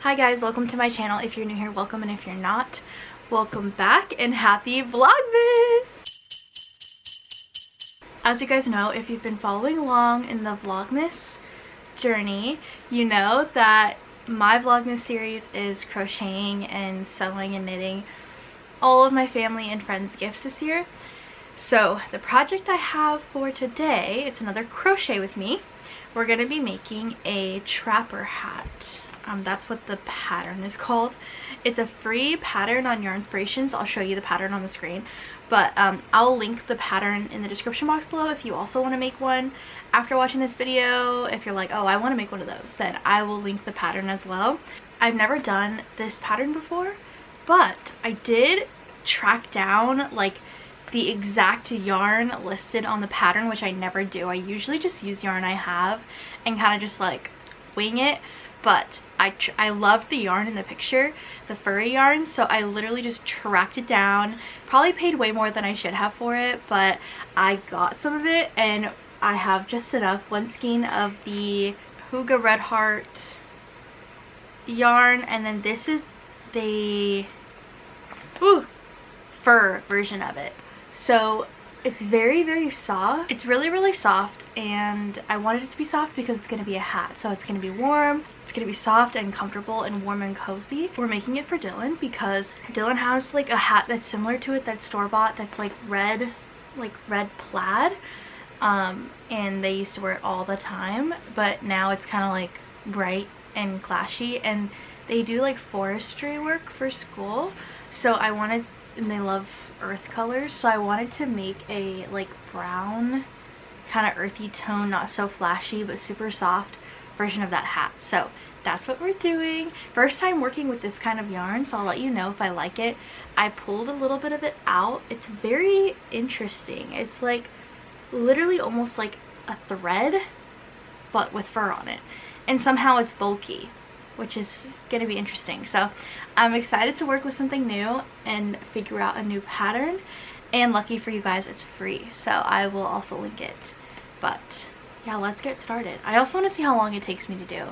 Hi guys, welcome to my channel. If you're new here, welcome, and if you're not, welcome back and happy Vlogmas! As you guys know, if you've been following along in the Vlogmas journey, you know that my Vlogmas series is crocheting and sewing and knitting all of my family and friends' gifts this year. So the project I have for today, it's another crochet with me. We're going to be making a trapper hat. That's what the pattern is called. It's a free pattern on Yarnspirations. I'll show you the pattern on the screen, but I'll link the pattern in the description box below if you also want to make one after watching this video. If you're like, oh, I want to make one of those, then I will link the pattern as well. I've never done this pattern before, but I did track down like the exact yarn listed on the pattern, which I never do. I usually just use yarn I have and kind of just like wing it, but I loved the yarn in the picture, the furry yarn, so I literally just tracked it down. Probably paid way more than I should have for it, but I got some of it and I have just enough. One skein of the Huga Red Heart yarn, and then this is the fur version of it. So it's very soft. It's really soft, and I wanted it to be soft because it's going to be a hat, so it's going to be warm, it's going to be soft and comfortable and warm and cozy. We're making it for Dylan because Dylan has like a hat that's similar to it that's store-bought, that's like red plaid, and they used to wear it all the time, but now it's kind of like bright and clashy, and they do like forestry work for school, so I wanted, and they love earth colors, so I wanted to make a like brown kind of earthy tone, not so flashy but super soft version of that hat. So that's what we're doing. First time working with this kind of yarn, so I'll let you know if I like it. I pulled a little bit of it out. It's very interesting. It's like literally almost like a thread but with fur on it, and somehow it's bulky, which is gonna be interesting. So I'm excited to work with something new and figure out a new pattern, and lucky for you guys, it's free, so I will also link it. But yeah, let's get started. I also want to see how long it takes me to do.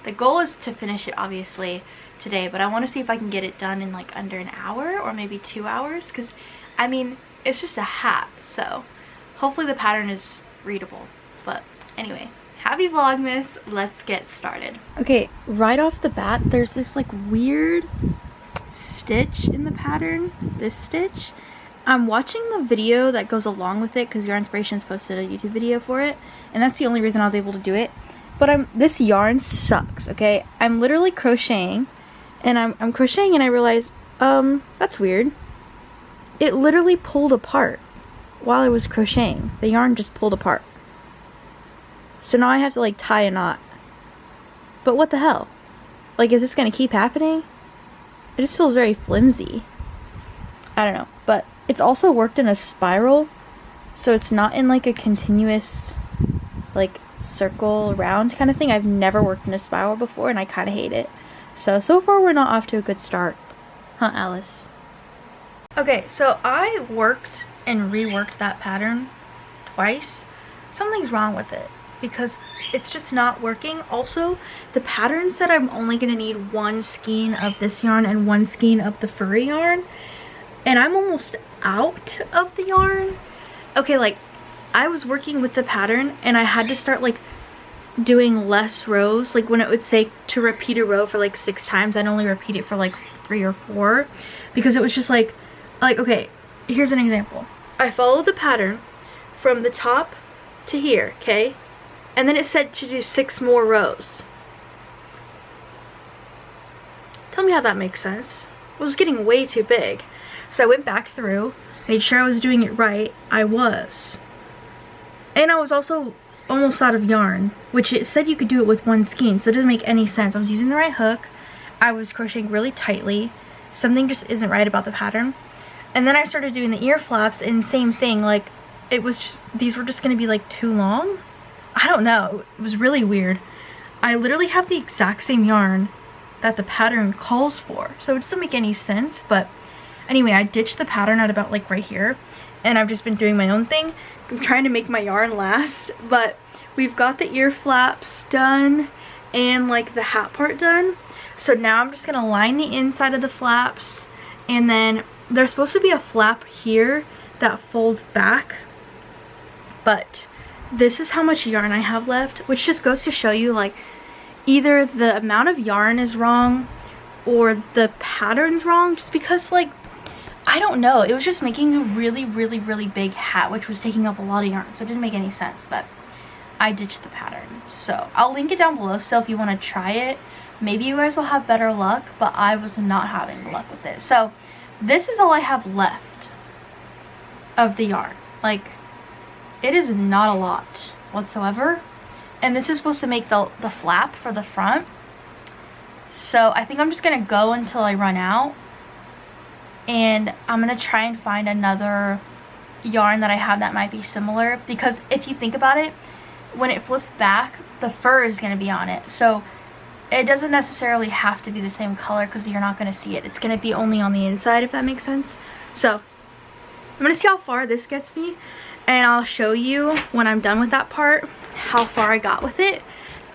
The goal is to finish it obviously today, but I want to see if I can get it done in like under an hour or maybe 2 hours, because I mean, it's just a hat, so hopefully the pattern is readable. But anyway, happy Vlogmas, let's get started. Okay, right off the bat, there's this like weird stitch in the pattern, this stitch. I'm watching the video that goes along with it because Yarnspirations posted a YouTube video for it, and that's the only reason I was able to do it. But this yarn sucks, okay? I'm literally crocheting, and I'm crocheting, and I realized, that's weird. It literally pulled apart while I was crocheting. The yarn just pulled apart. So now I have to like tie a knot. But what the hell? Like, is this gonna keep happening? It just feels very flimsy. I don't know. But it's also worked in a spiral, so it's not in like a continuous like circle round kind of thing. I've never worked in a spiral before, and I kind of hate it. So far we're not off to a good start. Huh, Alice? Okay, so I worked and reworked that pattern twice. Something's wrong with it, because it's just not working. Also, the pattern said I'm only gonna need one skein of this yarn and one skein of the furry yarn, and I'm almost out of the yarn. Okay, like I was working with the pattern and I had to start like doing less rows. Like when it would say to repeat a row for like 6 times, I'd only repeat it for like 3 or 4, because it was just like okay, here's an example. I followed the pattern from the top to here, okay? And then it said to do 6 more rows. Tell me how that makes sense. It was getting way too big. So I went back through, made sure I was doing it right. I was. And I was also almost out of yarn, which it said you could do it with 1 skein, so it doesn't make any sense. I was using the right hook. I was crocheting really tightly. Something just isn't right about the pattern. And then I started doing the ear flaps, and same thing. Like, it was just, these were just going to be like too long. I don't know, it was really weird. I literally have the exact same yarn that the pattern calls for, so it doesn't make any sense. But anyway, I ditched the pattern at about like right here, and I've just been doing my own thing. I'm trying to make my yarn last, but we've got the ear flaps done and like the hat part done. So now I'm just gonna line the inside of the flaps, and then there's supposed to be a flap here that folds back, but this is how much yarn I have left, which just goes to show you, like, either the amount of yarn is wrong or the pattern's wrong, just because, like, I don't know, it was just making a really big hat, which was taking up a lot of yarn, so it didn't make any sense. But I ditched the pattern, so I'll link it down below still if you want to try it. Maybe you guys will have better luck, but I was not having luck with it. So this is all I have left of the yarn. Like, it is not a lot whatsoever, and this is supposed to make the flap for the front. So I think I'm just gonna go until I run out, and I'm gonna try and find another yarn that I have that might be similar, because if you think about it, when it flips back, the fur is gonna be on it, so it doesn't necessarily have to be the same color because you're not gonna see it. It's gonna be only on the inside, if that makes sense. So I'm gonna see how far this gets me, and I'll show you when I'm done with that part how far I got with it,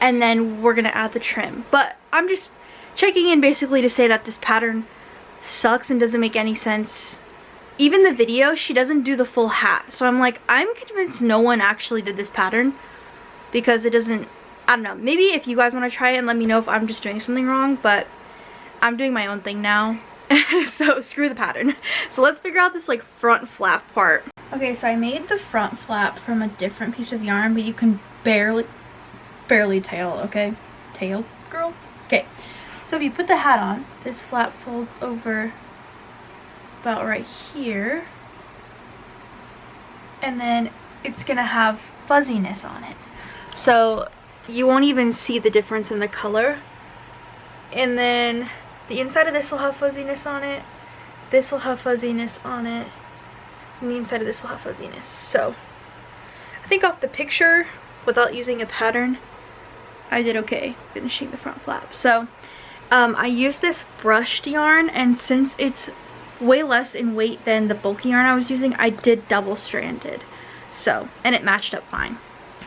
and then we're gonna add the trim. But I'm just checking in basically to say that this pattern sucks and doesn't make any sense. Even the video, she doesn't do the full hat, so I'm like, I'm convinced no one actually did this pattern, because it doesn't, I don't know, maybe if you guys want to try it and let me know if I'm just doing something wrong, but I'm doing my own thing now. So screw the pattern. So let's figure out this, like, front flap part. Okay, so I made the front flap from a different piece of yarn, but you can barely tell, okay? Tail, girl? Okay, so if you put the hat on, this flap folds over about right here, and then it's gonna have fuzziness on it. So you won't even see the difference in the color. And then the inside of this will have fuzziness on it, this will have fuzziness on it, and the inside of this will have fuzziness. So I think off the picture, without using a pattern, I did okay finishing the front flap. So I used this brushed yarn, and since it's way less in weight than the bulky yarn I was using, I did double stranded. So, and it matched up fine.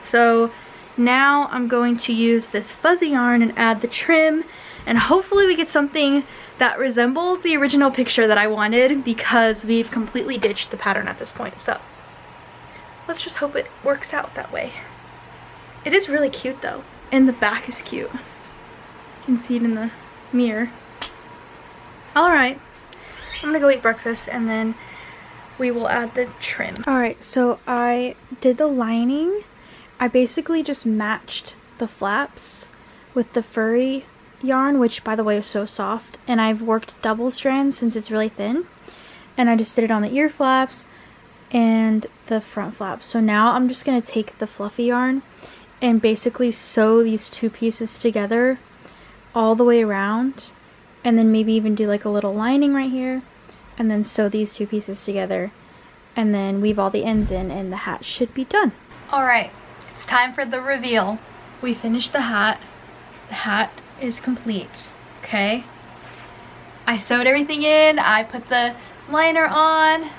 So now I'm going to use this fuzzy yarn and add the trim, and hopefully we get something that resembles the original picture that I wanted, because we've completely ditched the pattern at this point. So let's just hope it works out that way. It is really cute though, and the back is cute. You can see it in the mirror. Alright, I'm gonna go eat breakfast and then we will add the trim. Alright, so I did the lining. I basically just matched the flaps with the furry yarn, which by the way is so soft, and I've worked double strands since it's really thin, and I just did it on the ear flaps and the front flaps. So now I'm just gonna take the fluffy yarn and basically sew these two pieces together all the way around, and then maybe even do like a little lining right here, and then sew these two pieces together, and then weave all the ends in, and the hat should be done. Alright, it's time for the reveal. We finished the hat. The hat is complete, okay? I sewed everything in, I put the liner on.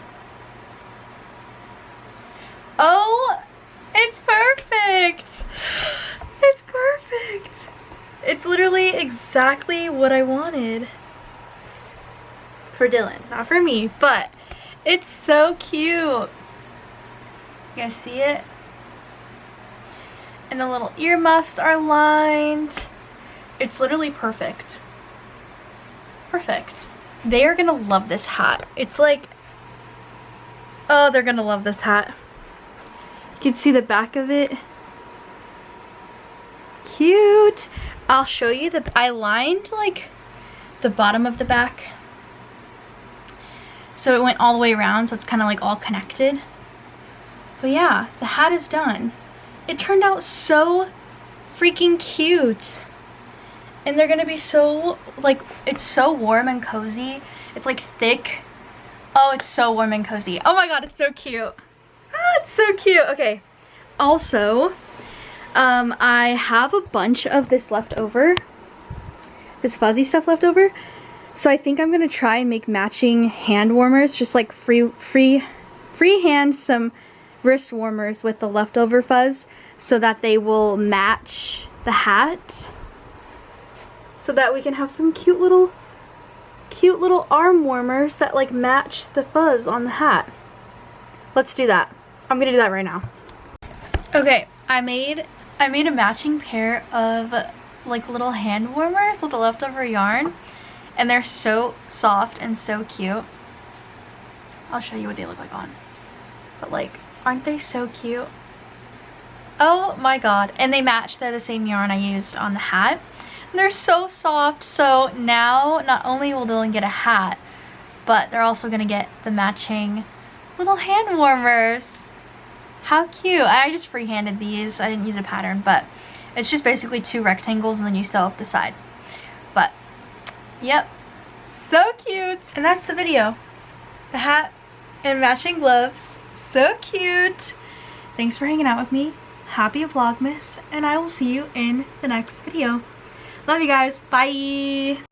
Oh, it's perfect! It's perfect! It's literally exactly what I wanted. For Dylan, not for me, but it's so cute. You guys see it? And the little earmuffs are lined. It's literally perfect. Perfect. They are gonna love this hat. It's like, oh, they're gonna love this hat. You can see the back of it. Cute. I'll show you I lined like the bottom of the back, so it went all the way around, so it's kind of like all connected. But yeah, the hat is done. It turned out so freaking cute. And they're gonna be so, like, it's so warm and cozy. It's like thick. Oh, it's so warm and cozy. Oh my god, it's so cute. Ah, it's so cute. Okay. Also, I have a bunch of this left over. This fuzzy stuff left over. So I think I'm gonna try and make matching hand warmers, just like freehand some wrist warmers with the leftover fuzz, so that they will match the hat. so that we can have some cute little arm warmers that like match the fuzz on the hat. Let's do that. I'm gonna do that right now. Okay, I made a matching pair of like little hand warmers with the leftover yarn, and they're so soft and so cute. I'll show you what they look like on. But like, aren't they so cute? Oh my god. And they match. They're the same yarn I used on the hat. And they're so soft. So now not only will Dylan get a hat, but they're also gonna get the matching little hand warmers. How cute. I just freehanded these. I didn't use a pattern, but it's just basically 2 rectangles and then you sew up the side. But yep, so cute. And that's the video. The hat and matching gloves. So cute. Thanks for hanging out with me. Happy Vlogmas, and I will see you in the next video. Love you guys. Bye.